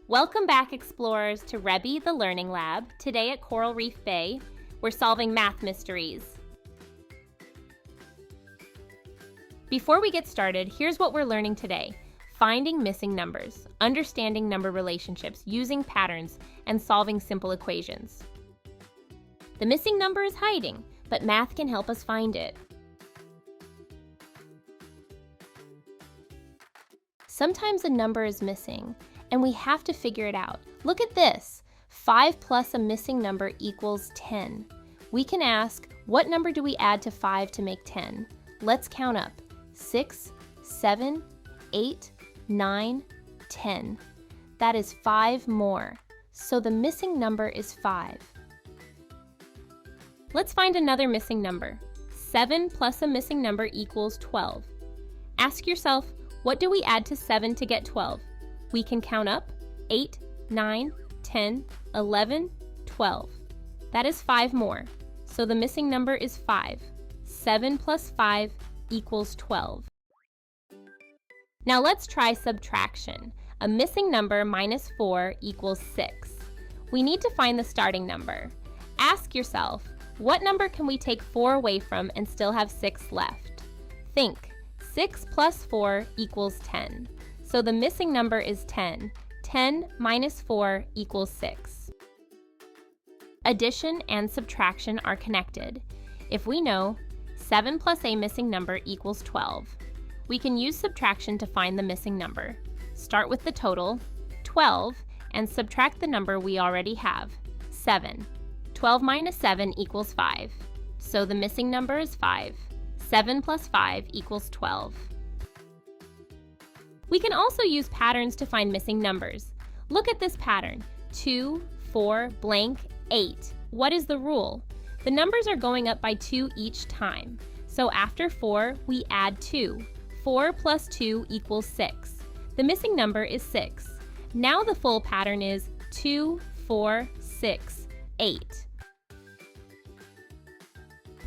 Welcome back, explorers, to Reaby, the Learning Lab. Today at Coral Reef Bay, we're solving math mysteries. Before we get started, here's what we're learning today. Finding missing numbers, understanding number relationships, using patterns, and solving simple equations. The missing number is hiding, but math can help us find it. Sometimes a number is missing, and we have to figure it out. Look at this. 5 plus a missing number equals 10. We can ask, what number do we add to 5 to make 10? Let's count up. 6, 7, 8, 9, 10. That is 5 more. So the missing number is 5. Let's find another missing number. 7 plus a missing number equals 12. Ask yourself, what do we add to 7 to get 12? We can count up 8, 9, 10, 11, 12. That is 5 more. So the missing number is 5. 7 plus 5 equals 12. Now let's try subtraction. A missing number minus 4 equals 6. We need to find the starting number. Ask yourself, what number can we take 4 away from and still have 6 left? Think, 6 plus 4 equals 10. So the missing number is 10. 10 minus 4 equals 6. Addition and subtraction are connected. If we know 7 plus a missing number equals 12, we can use subtraction to find the missing number. Start with the total, 12, and subtract the number we already have, 7. 12 minus 7 equals 5. So the missing number is 5. 7 plus 5 equals 12. We can also use patterns to find missing numbers. Look at this pattern, 2, 4, blank, 8. What is the rule? The numbers are going up by 2 each time. So after 4, we add 2. 4 plus 2 equals 6. The missing number is 6. Now the full pattern is 2, 4, 6, 8.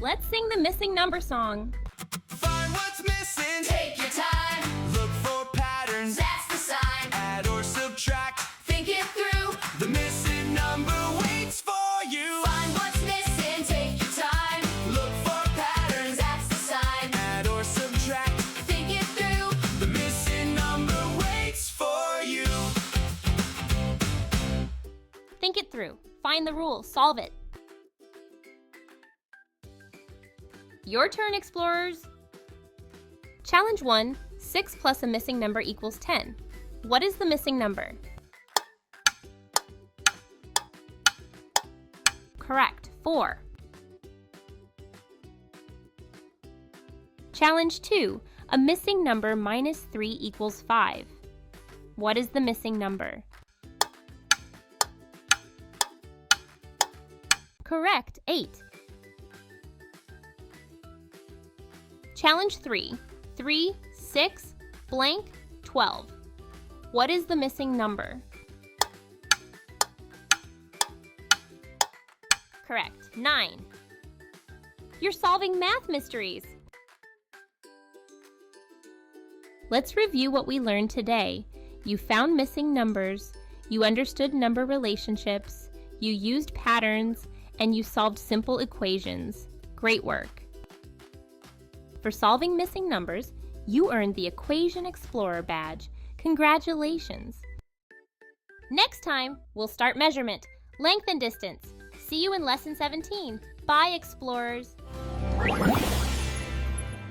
Let's sing the missing number song. Find what's missing. Take your time. Look for patterns. That's the sign. Add or subtract. Think it through. The missing number waits for you. Find what's missing. Take your time. Look for patterns. That's the sign. Add or subtract. Think it through. The missing number waits for you. Think it through. Find the rule. Solve it. Your turn, explorers. Challenge 1, 6 plus a missing number equals 10. What is the missing number? Correct, 4. Challenge 2, a missing number minus 3 equals 5. What is the missing number? Correct, 8. Challenge 3, 3, 6, blank, 12. What is the missing number? Correct, 9. You're solving math mysteries. Let's review what we learned today. You found missing numbers, you understood number relationships, you used patterns, and you solved simple equations. Great work. For solving missing numbers, you earned the Equation Explorer badge. Congratulations! Next time, we'll start measurement, length and distance. See you in Lesson 17. Bye, explorers!